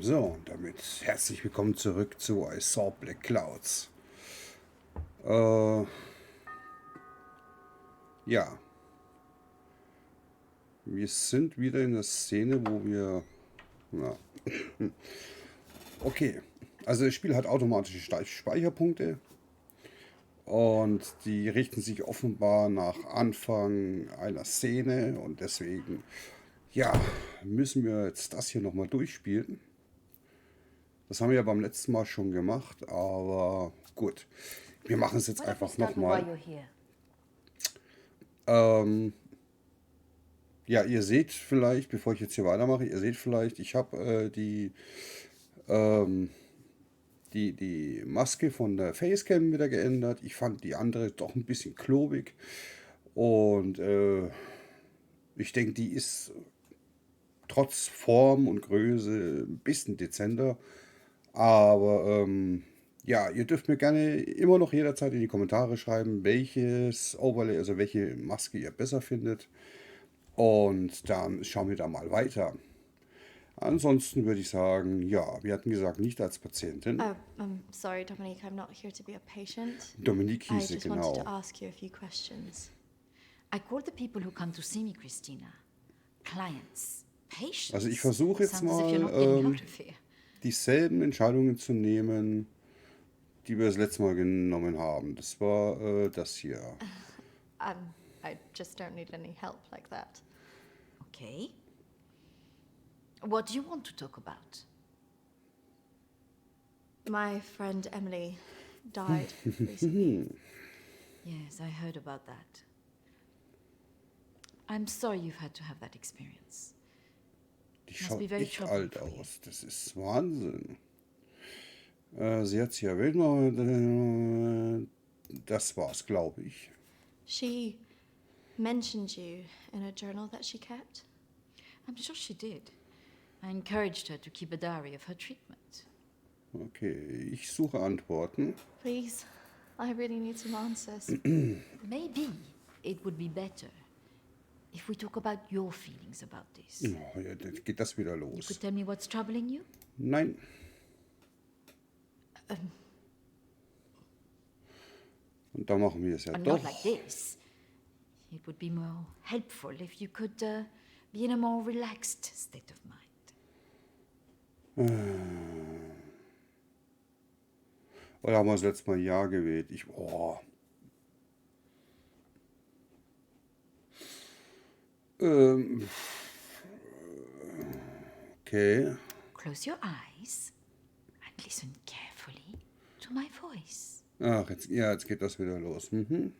So, und damit herzlich willkommen zurück zu I Saw Black Clouds. Ja, wir sind wieder in der Szene, wo wir... Na, okay, also das Spiel hat automatische Speicherpunkte und die richten sich offenbar nach Anfang einer Szene und deswegen, ja, müssen wir jetzt das hier nochmal durchspielen. Das haben wir ja beim letzten Mal schon gemacht, aber gut. Wir machen es jetzt einfach nochmal. Ja, ihr seht vielleicht, bevor ich jetzt hier weitermache, ihr seht vielleicht, ich habe die Maske von der Facecam wieder geändert. Ich fand die andere doch ein bisschen klobig. Und ich denke, die ist trotz Form und Größe ein bisschen dezenter. Aber ja, ihr dürft mir gerne immer noch jederzeit in die Kommentare schreiben, welches Overlay, also welche Maske ihr besser findet. Und dann schauen wir da mal weiter. Ansonsten würde ich sagen, ja, wir hatten gesagt, nicht als Patientin. I'm sorry, Dominique, I'm not here to be a patient. Dominique I hieße, just wanted to genau. ask you a few questions. I call the people who come to see me, Kristina, clients. Patients. Also ich versuche jetzt Sounds as if you're not getting out of here. dieselben Entscheidungen zu nehmen, die wir das letzte Mal genommen haben. Das war das hier. I just don't need any help like that. Okay. What do you want to talk about? My friend Emily died recently. Yes, I heard about that. I'm sorry you've had to have that experience. Die Must schaut be very echt troubling alt for you. aus. Das ist Wahnsinn. Sie hat sich erwähnt, das war's, glaube ich. She mentioned you in a journal that she kept. I'm sure she did. I encouraged her to keep a diary of her treatment. Okay, ich suche Antworten. Please, I really need some answers. Maybe it would be better if we talk about your feelings about this. Oh, ja, dann geht das wieder You los. could tell me what's troubling you? Nein. Und da machen wir es ja And doch. not like this. It would be more helpful if you could be in a more relaxed state of mind. Oder haben wir das letzte Mal Ja gewählt? Okay. Close your eyes and listen carefully to my voice. Ach, jetzt geht das wieder los. Mhm.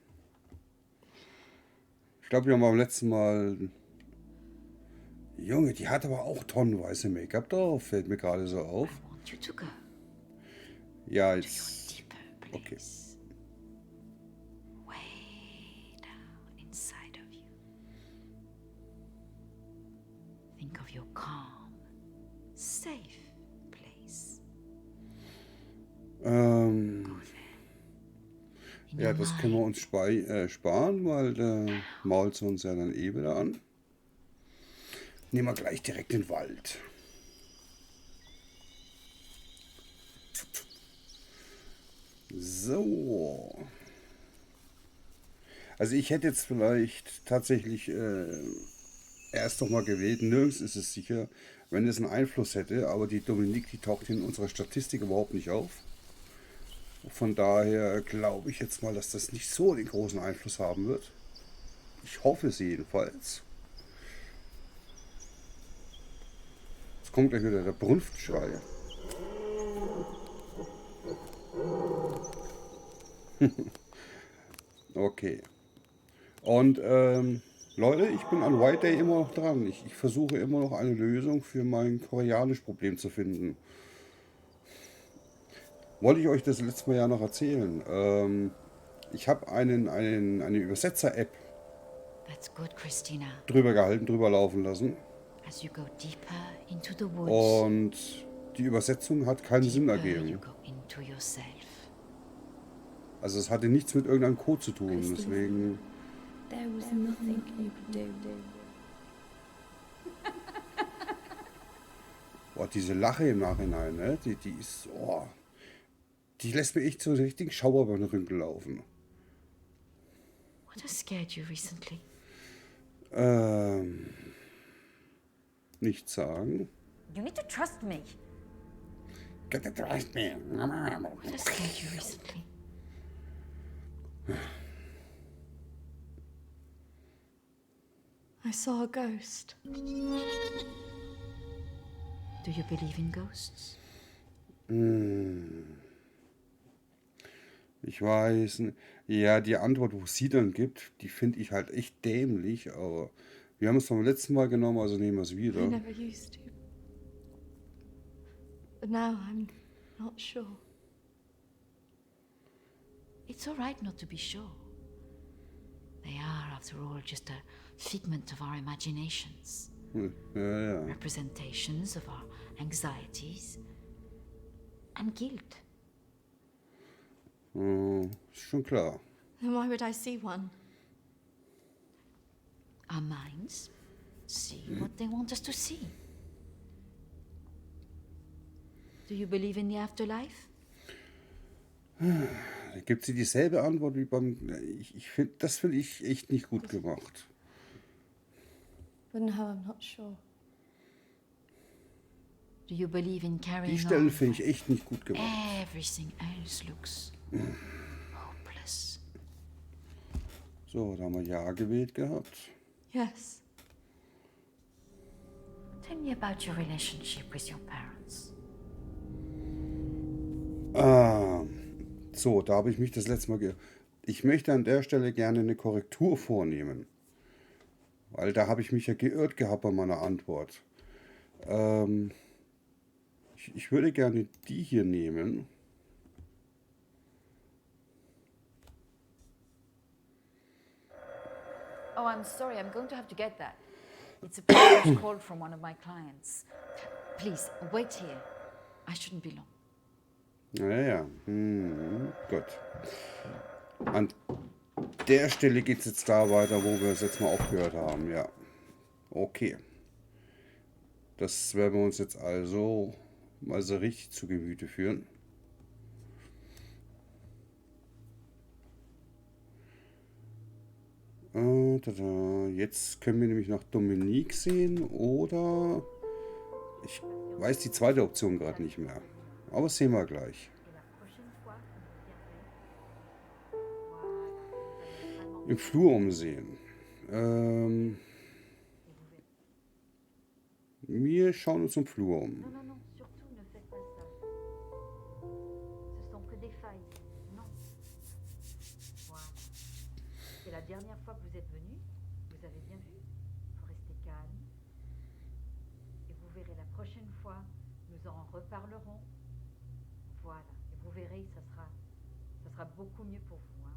Ich glaube, wir haben beim letzten Mal... Junge, die hat aber auch tonnenweise Make-up drauf, fällt mir gerade so auf. I want you to go Ja, to your jetzt... deeper Okay. place. Way down inside of you. Think of your calm, safe place. In Ja, your das können wir mind. uns sparen, weil der mault sie uns ja dann eh wieder an. Nehmen wir gleich direkt den Wald. So. Also ich hätte jetzt vielleicht tatsächlich erst noch mal gewählt. Nirgends ist es sicher, wenn es einen Einfluss hätte. Aber die Dominique, die taucht in unserer Statistik überhaupt nicht auf. Von daher glaube ich jetzt mal, dass das nicht so den großen Einfluss haben wird. Ich hoffe es jedenfalls. Jetzt kommt gleich wieder der Brunftschrei. Okay. Und Leute, ich bin an White Day immer noch dran. Ich versuche immer noch eine Lösung für mein Koreanisch-Problem zu finden. Wollte ich euch das letzte Mal ja noch erzählen. Ich habe eine Übersetzer-App That's good, Kristina. drüber gehalten, drüber laufen lassen. As you go deeper into the woods, Und die Übersetzung hat keinen Sinn deeper you ergeben. go into yourself. Also es hatte nichts mit irgendeinem Code zu tun. Christine. Deswegen, There was nothing you could do. Oh, diese Lache im Nachhinein, ne? Die ist, oh, die lässt mir echt so einen richtigen Schauer über den Rücken laufen. What has scared you recently? Nichts sagen. You need to trust me. Get it right, man. What has scared you recently? I saw a ghost. Do you believe in ghosts? Ich weiß nicht. Ja, die Antwort, wo sie dann gibt, die finde ich halt echt dämlich, aber wir haben es vom letzten Mal genommen, also nehmen wir es I wieder. never used to. But now I'm not sure. It's all right not to be sure. They are, after all, just a figment of our imaginations. Ja. Representations of our anxieties and guilt. Ist schon klar. Then why would I see one? Our minds see what they want us to see. Do you believe in the afterlife? Da gibt sie dieselbe Antwort wie beim. Ich finde, das finde ich echt nicht gut gemacht. But now I'm not sure. Do you believe in carrying Die Stelle on finde ich echt nicht gut gemacht. everything else looks hopeless? So, da haben wir Ja gewählt gehabt. Yes. Tell me about your relationship with your parents. So, da habe ich mich das letzte Mal. Ich möchte an der Stelle gerne eine Korrektur vornehmen. Weil da habe ich mich ja geirrt gehabt bei meiner Antwort. Ich würde gerne die hier nehmen. Oh, I'm sorry. I'm going to have to get that. It's a package call from one of my clients. Please, wait here. I shouldn't be long. Naja, gut. An der Stelle geht es jetzt da weiter, wo wir es jetzt mal aufgehört haben. Ja, okay. Das werden wir uns jetzt also mal so richtig zu Gemüte führen. Jetzt können wir nämlich noch Dominique sehen oder ich weiß die zweite Option gerade nicht mehr. Aber das sehen wir gleich. Im Flur umsehen. Wir schauen uns im Flur um. Non, non, non, surtout ne faites pas ça. Ce sont que des failles. Non. Voilà. C'est la dernière fois que vous êtes venu. Vous avez bien vu. Il faut rester calme. Et vous verrez la prochaine fois, nous en reparlerons. Voilà. Et vous verrez, ça sera beaucoup mieux pour vous. Hein.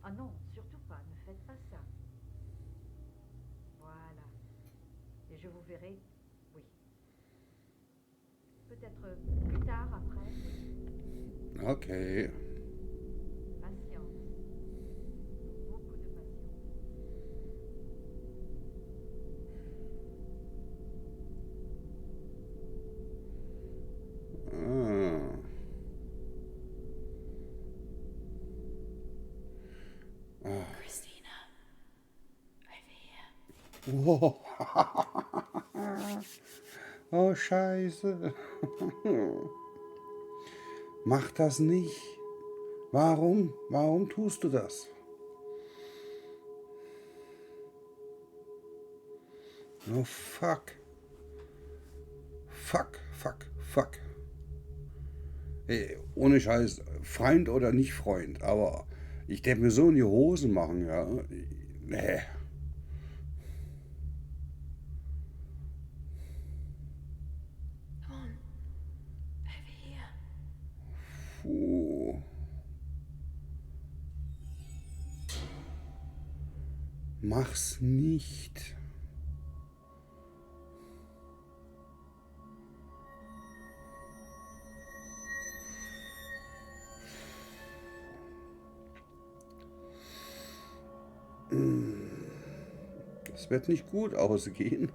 Ah non, surtout pas. Ne faites pas ça. Voilà. Et je vous verrai, oui. Peut-être plus tard, après. Okay. Patience. Beaucoup de patience. Kristina, over here. Oh, oh Scheiße. Mach das nicht. Warum? Warum tust du das? Oh, fuck. Fuck. Ey, ohne Scheiß, Freund oder nicht Freund, aber ich hätte mir so in die Hosen machen, ja. Nee. Come on, over here. Puh. Mach's nicht. Es wird nicht gut ausgehen.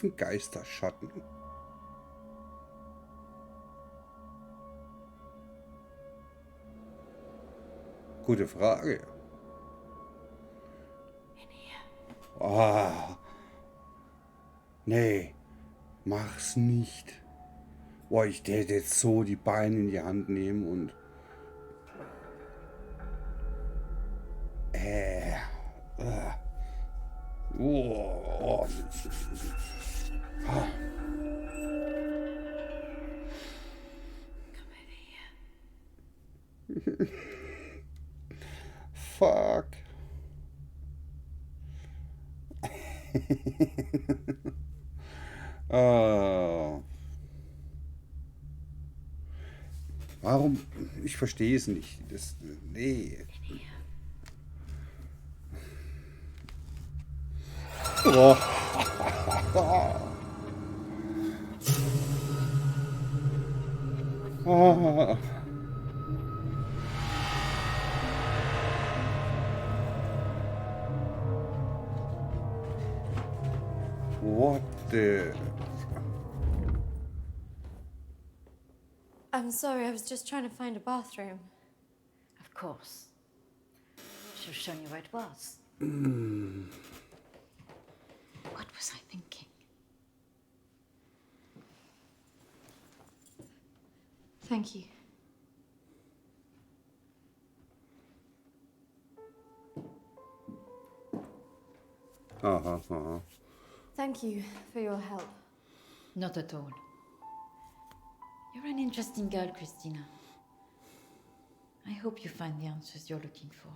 Helfen Geisterschatten? Gute Frage. Ah, nee, mach's nicht. Boah, ich hätte jetzt so die Beine in die Hand nehmen und... Äh, oh. Ah. Fuck. Warum? Ich verstehe es nicht. Das, nee. Oh. Ah. What the... I'm sorry, I was just trying to find a bathroom. Of course. Should have shown you where it was. What was I thinking? Thank you. Thank you for your help. Not at all. You're an interesting girl, Kristina. I hope you find the answers you're looking for.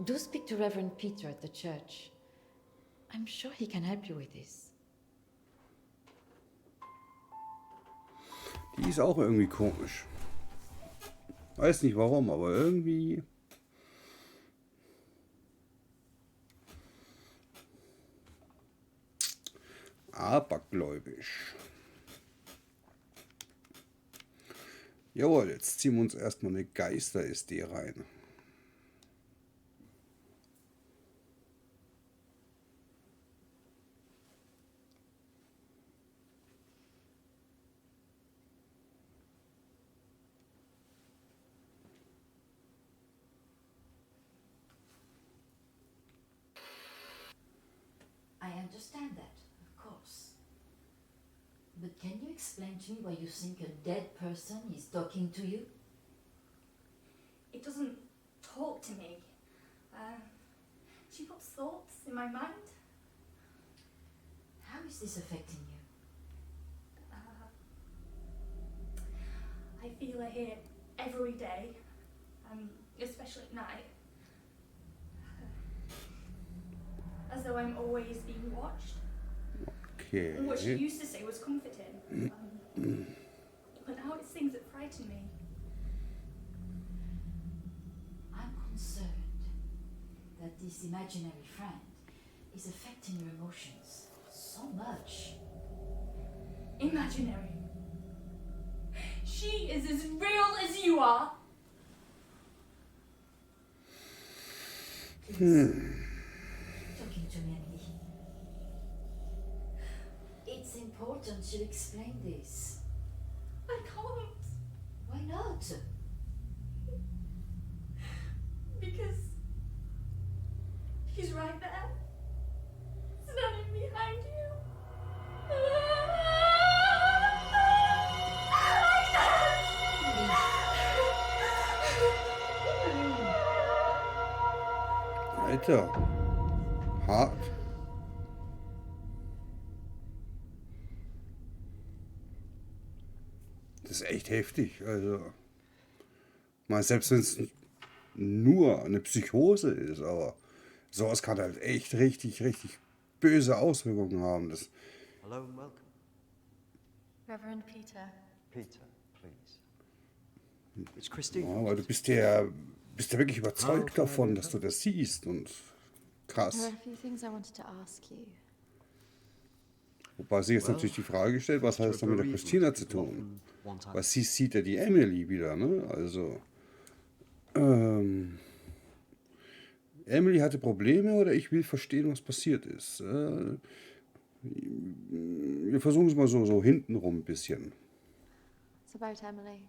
Do speak to Reverend Peter at the church. I'm sure he can help you with this. Die ist auch irgendwie komisch. Weiß nicht warum, aber irgendwie... Abergläubisch. Jawohl, jetzt ziehen wir uns erstmal eine Geister-SD rein. I understand that, of course. But can you explain to me why you think a dead person is talking to you? It doesn't talk to me. She puts thoughts in my mind. How is this affecting you? I feel her here every day, especially at night. As though I'm always being watched. Okay. And what she used to say was comforting. But now it's things that frighten me. I'm concerned that this imaginary friend is affecting your emotions so much. Imaginary. She is as real as you are. Talking to me, Emily. It's important you explain this. I can't. Why not? Because she's right there. Standing behind you. Alter. Hart. Das ist echt heftig. Also, mal selbst wenn es nur eine Psychose ist, aber sowas kann halt echt richtig böse Auswirkungen haben. Das, Hello and welcome. Reverend Peter. Peter, please. It's Kristina. ja, weil du bist ja wirklich überzeugt davon, dass du das siehst und There are krass. a few things I wanted to ask you. Wobei sie jetzt natürlich die Frage stellt, was hat das dann mit der Kristina zu tun? Weil sie sieht ja die Emily wieder, ne? Also, Emily hatte Probleme oder ich will verstehen, was passiert ist. Wir versuchen es mal so hintenrum ein bisschen. It's about Emily.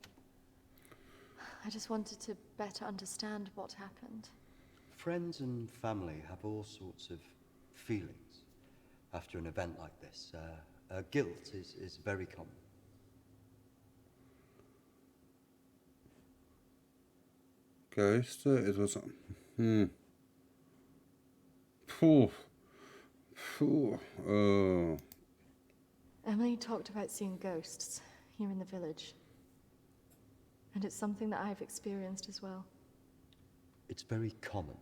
I just wanted to better understand what happened. Friends and family have all sorts of feelings after an event like this. Guilt is very common. Geister, etwas. Puh. Puh. Emily talked about seeing ghosts here in the village. And it's something that I've experienced as well. It's very common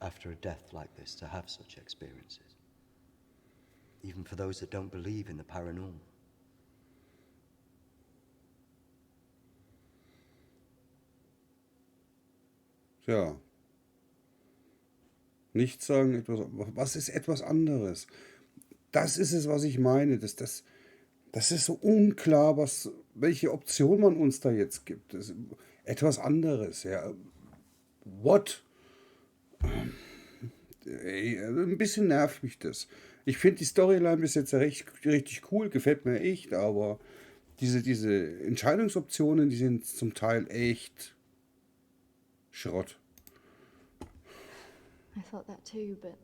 after a death like this to have such experiences, even for those that don't believe in the paranormal. Ja. Nicht sagen, etwas. Was ist etwas anderes? Das ist es, was ich meine. Das ist so unklar, welche Option man uns da jetzt gibt. Das, etwas anderes, ja. What? Ey, ein bisschen nervt mich das. Ich finde die Storyline bis jetzt ja richtig cool, gefällt mir echt, aber diese Entscheidungsoptionen, die sind zum Teil echt Schrott. I thought that too, but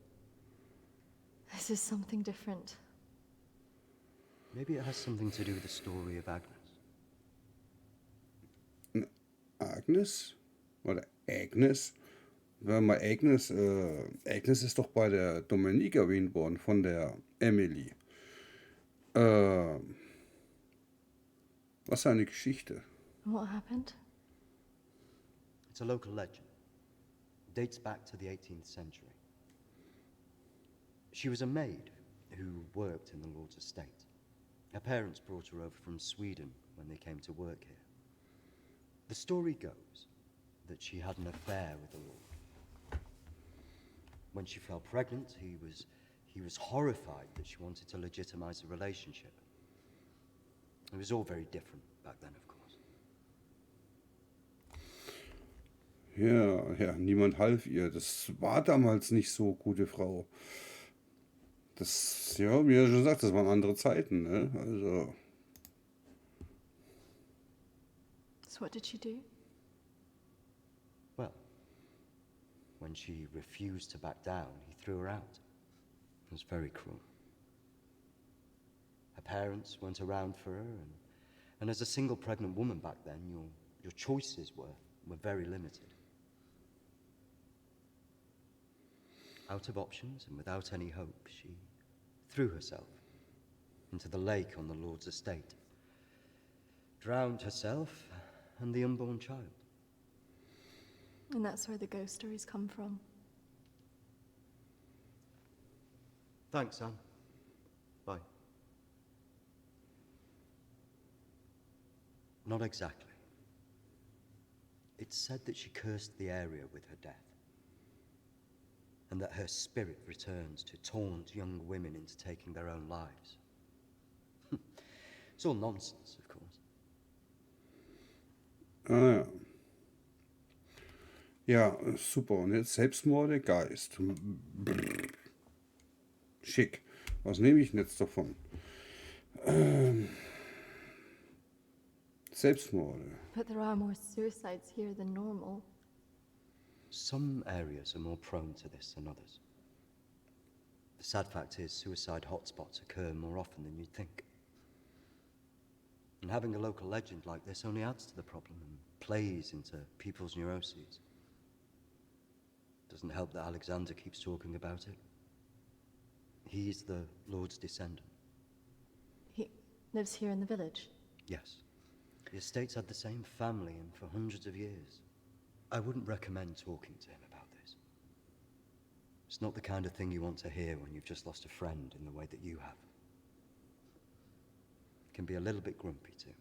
this is something different. Maybe it has something to do with the story of Agnes. Agnes? Oder Agnes? Warte mal, Agnes ist doch bei der Dominique erwähnt worden, von der Emily. Was ist eine Geschichte? What happened? It's a local legend. It dates back to the 18th century. She was a maid who worked in the Lord's estate. Her parents brought her over from Sweden when they came to work here. The story goes that she had an affair with the Lord. When she fell pregnant, he was horrified that she wanted to legitimize the relationship. It was all very different back then, of course. Ja, niemand half ihr. Das war damals nicht so, gute Frau. Das, ja, wie er schon sagt, das waren andere Zeiten, ne? Also, So what did she do? Well, when she refused to back down, he threw her out. It was very cruel. Her parents weren't around for her, and as a single pregnant woman back then, your choices were very limited. Out of options and without any hope, she threw herself into the lake on the Lord's estate, drowned herself and the unborn child. And that's where the ghost stories come from. Thanks, Anne. Bye. Not exactly. It's said that she cursed the area with her death, and that her spirit returns to taunt young women into taking their own lives. It's all nonsense, of course. ja. Ja, super. Und jetzt Selbstmorde, Geist. Brrr. Schick. Was nehme ich denn jetzt davon? Selbstmorde. But there are more suicides here than normal. Some areas are more prone to this than others. The sad fact is, suicide hotspots occur more often than you'd think. And having a local legend like this only adds to the problem and plays into people's neuroses. Doesn't help that Alexander keeps talking about it. He's the Lord's descendant. He lives here in the village. Yes. The estate's had the same family and for hundreds of years. I wouldn't recommend talking to him about this. It's not the kind of thing you want to hear when you've just lost a friend in the way that you have. It can be a little bit grumpy too.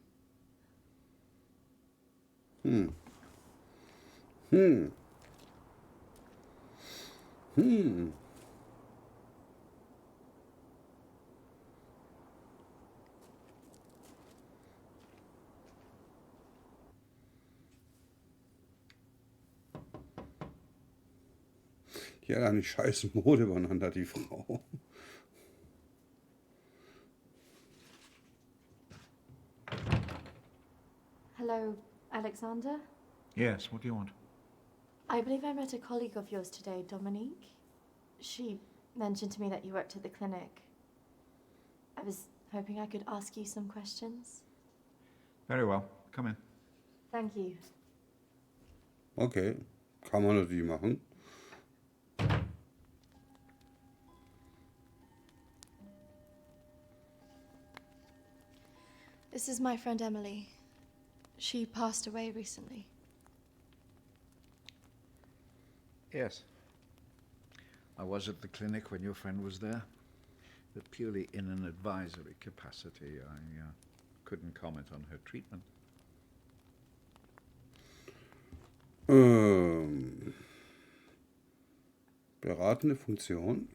Die hat eine scheiß Mode übereinander, die Frau. Hello, Alexander. Yes, what do you want? I believe I met a colleague of yours today, Dominique. She mentioned to me that you worked at the clinic. I was hoping I could ask you some questions. Very well. Come in. Thank you. Okay, kann man natürlich machen. This is my friend Emily. She passed away recently. Yes. I was at the clinic when your friend was there, but purely in an advisory capacity. I couldn't comment on her treatment. Beratende Funktion.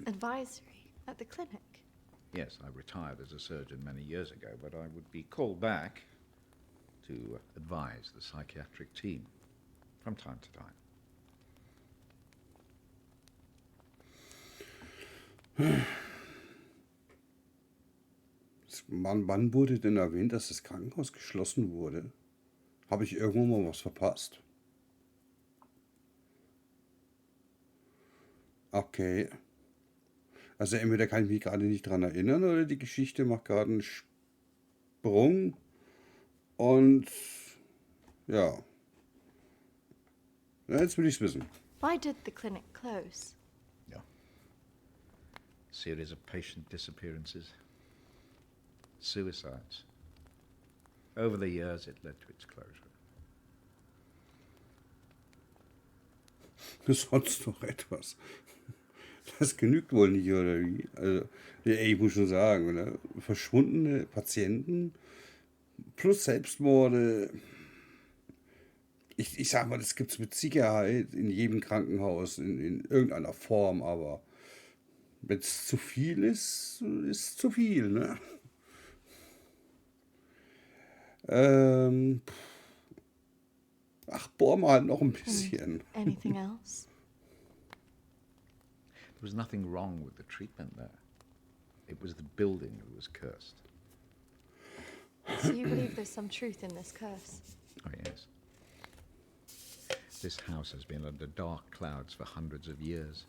Advisory at the clinic? Yes, I retired as a surgeon many years ago, but I would be called back to advise the psychiatric team from time to time. Wann wurde denn erwähnt, dass das Krankenhaus geschlossen wurde? Habe ich irgendwo mal was verpasst? Okay. Also entweder kann ich mich gerade nicht dran erinnern oder die Geschichte macht gerade einen Sprung und ja. Jetzt will ich es wissen. Why did the clinic close? Yeah. Series of patient disappearances. Suicides. Over the years, it led to its closure. Sonst noch etwas. Das genügt wohl nicht, oder wie? Also, ja, ich muss schon sagen, oder? Verschwundene Patienten plus Selbstmorde. Ich sag mal, das gibt es mit Sicherheit in jedem Krankenhaus in irgendeiner Form, aber wenn es zu viel ist, ist zu viel, ne? Ach, bohr mal noch ein bisschen. Anything else? There was nothing wrong with the treatment there. It was the building that was cursed. So you believe there's some truth in this curse? Oh, yes. This house has been under dark clouds for hundreds of years.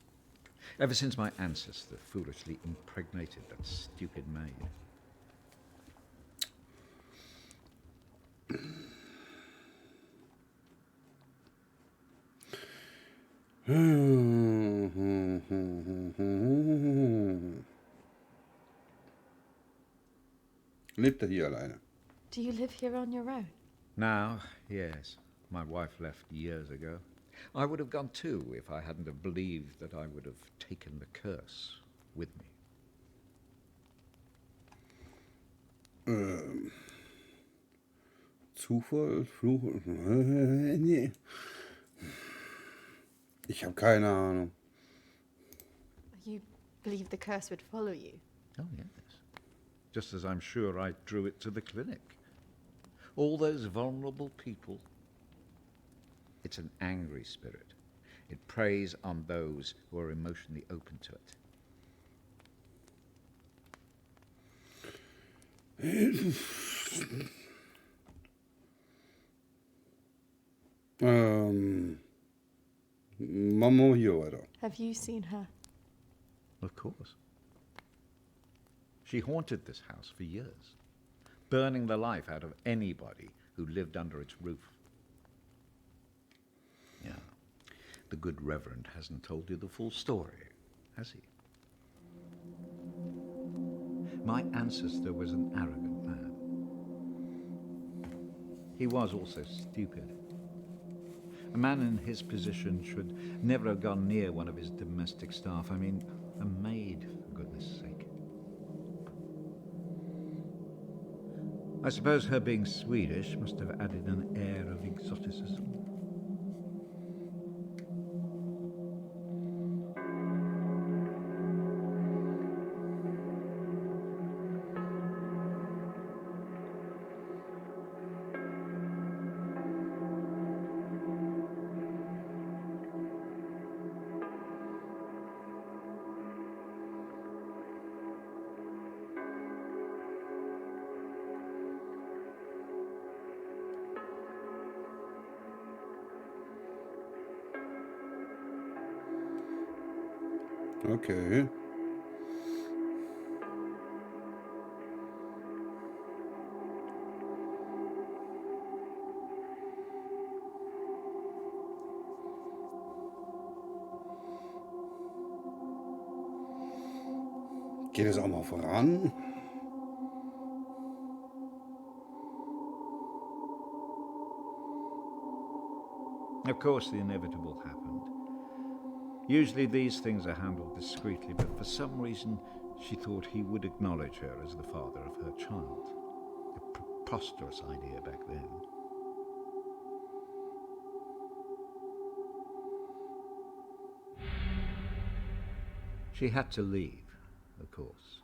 Ever since my ancestor foolishly impregnated that stupid maid. Lebt er hier alleine? Do you live here on your own? Now, yes, my wife left years ago. I would have gone too if I hadn't have believed that I would have taken the curse with me. Zufall, Fluch. Nee. Ich habe keine Ahnung. You believe the curse would follow you? Oh, yes. Just as I'm sure I drew it to the clinic. All those vulnerable people. It's an angry spirit. It preys on those who are emotionally open to it. Machen wir hier weiter. Have you seen her? Of course. She haunted this house for years, burning the life out of anybody who lived under its roof. Yeah. The good Reverend hasn't told you the full story, has he? My ancestor was an arrogant man. He was also stupid. A man in his position should never have gone near one of his domestic staff. I mean, a maid, for goodness sake. I suppose her being Swedish must have added an air of exoticism. Okay. Geht es auch mal voran? Of course, the inevitable happened. Usually these things are handled discreetly, but for some reason she thought he would acknowledge her as the father of her child. A preposterous idea back then. She had to leave, of course.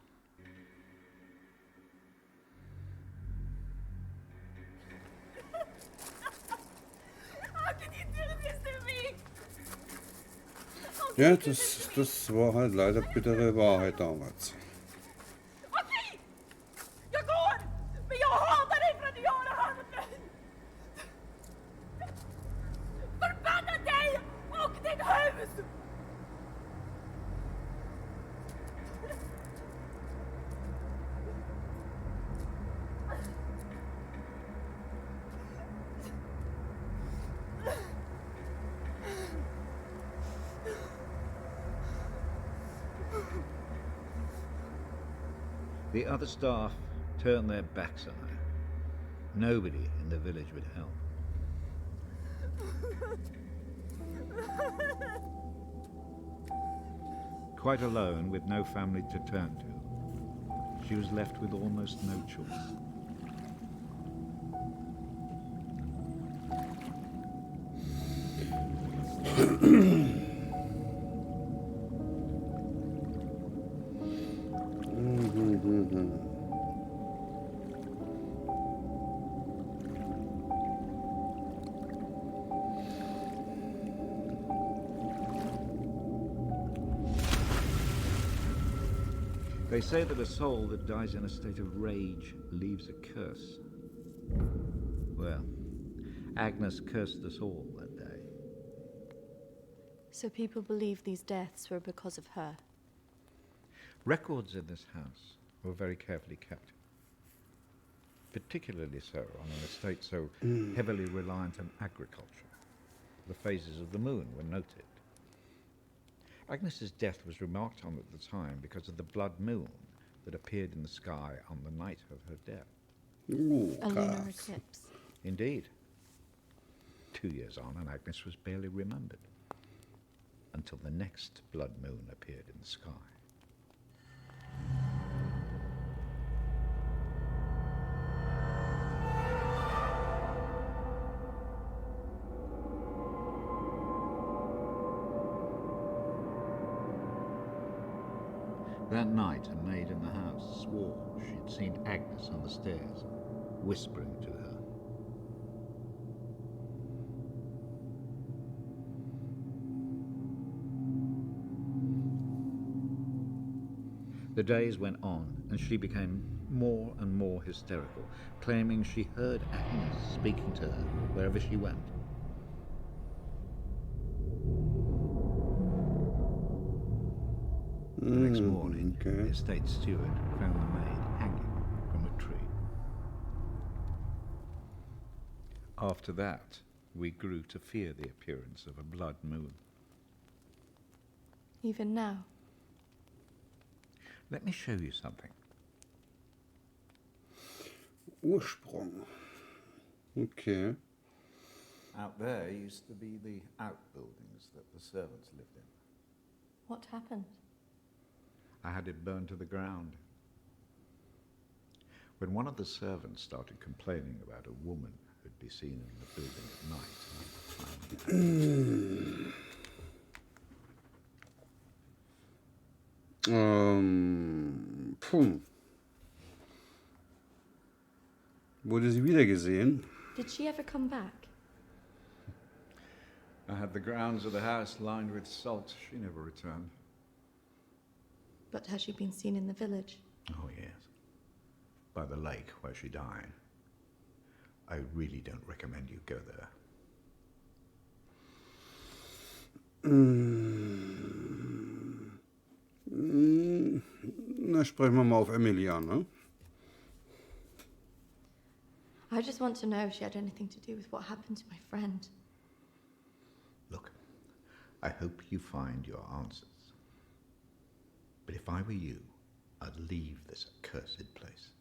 How can you do this to me? Ja, das war halt leider bittere Wahrheit damals. Okej! Jag går! Men jag hatar dig för att du gör det här mot mig! Förbanna dig och ditt hus! The other staff turned their backs on her. Nobody in the village would help. Quite alone, with no family to turn to, she was left with almost no choice. They say that a soul that dies in a state of rage leaves a curse. Well, Agnes cursed us all that day. So people believe these deaths were because of her. Records in this house were very carefully kept. Particularly so on an estate so heavily reliant on agriculture. The phases of the moon were noted. Agnes's death was remarked on at the time because of the blood moon that appeared in the sky on the night of her death. Ooh, A lunar krass. eclipse. Indeed. 2 years on, and Agnes was barely remembered until the next blood moon appeared in the sky. That night, a maid in the house swore she'd seen Agnes on the stairs, whispering to her. The days went on, and she became more and more hysterical, claiming she heard Agnes speaking to her wherever she went. The next morning, the Okay. estate steward found the maid hanging from a tree. After that, we grew to fear the appearance of a blood moon. Even now. Let me show you something. Ursprung. Okay. Out there used to be the outbuildings that the servants lived in. What happened? I had it burned to the ground. When one of the servants started complaining about a woman who'd be seen in the building at night, I finally Wurde sie wieder gesehen? Did she ever come back? I had the grounds of the house lined with salt. She never returned. But has she been seen in the village? Oh, yes. By the lake where she died. I really don't recommend you go there. Na, sprechen wir mal auf Emily an, ne? I just want to know if she had anything to do with what happened to my friend. Look, I hope you find your answers. But if I were you, I'd leave this accursed place.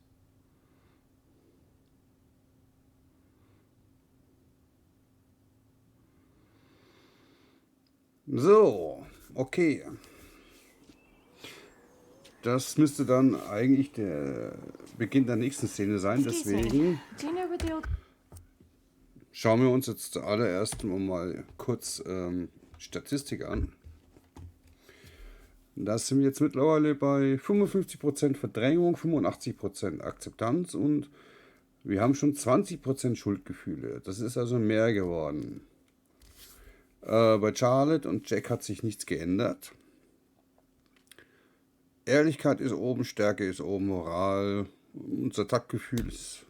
So, okay. Das müsste dann eigentlich der Beginn der nächsten Szene sein, Excuse deswegen me. Do you know where the old... schauen wir uns jetzt zuallererst mal kurz Statistik an. Da sind wir jetzt mittlerweile bei 55% Verdrängung, 85% Akzeptanz und wir haben schon 20% Schuldgefühle. Das ist also mehr geworden. Bei Charlotte und Jack hat sich nichts geändert. Ehrlichkeit ist oben, Stärke ist oben, Moral, unser Taktgefühl ist,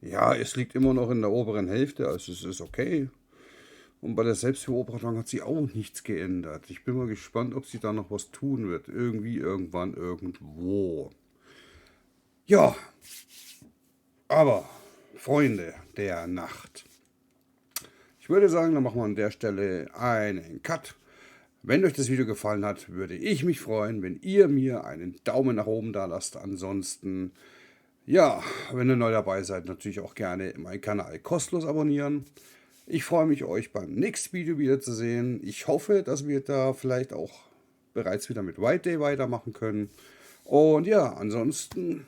ja, es liegt immer noch in der oberen Hälfte, also es ist okay. Und bei der Selbstbeobachtung hat sich auch nichts geändert. Ich bin mal gespannt, ob sie da noch was tun wird. Irgendwie, irgendwann, irgendwo. Ja, aber Freunde der Nacht. Ich würde sagen, dann machen wir an der Stelle einen Cut. Wenn euch das Video gefallen hat, würde ich mich freuen, wenn ihr mir einen Daumen nach oben da lasst. Ansonsten, ja, wenn ihr neu dabei seid, natürlich auch gerne meinen Kanal kostenlos abonnieren. Ich freue mich, euch beim nächsten Video wiederzusehen. Ich hoffe, dass wir da vielleicht auch bereits wieder mit White Day weitermachen können. Und ja, ansonsten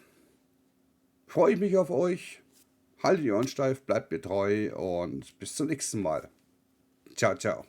freue ich mich auf euch. Haltet die Ohren steif, bleibt mir treu und bis zum nächsten Mal. Ciao, ciao.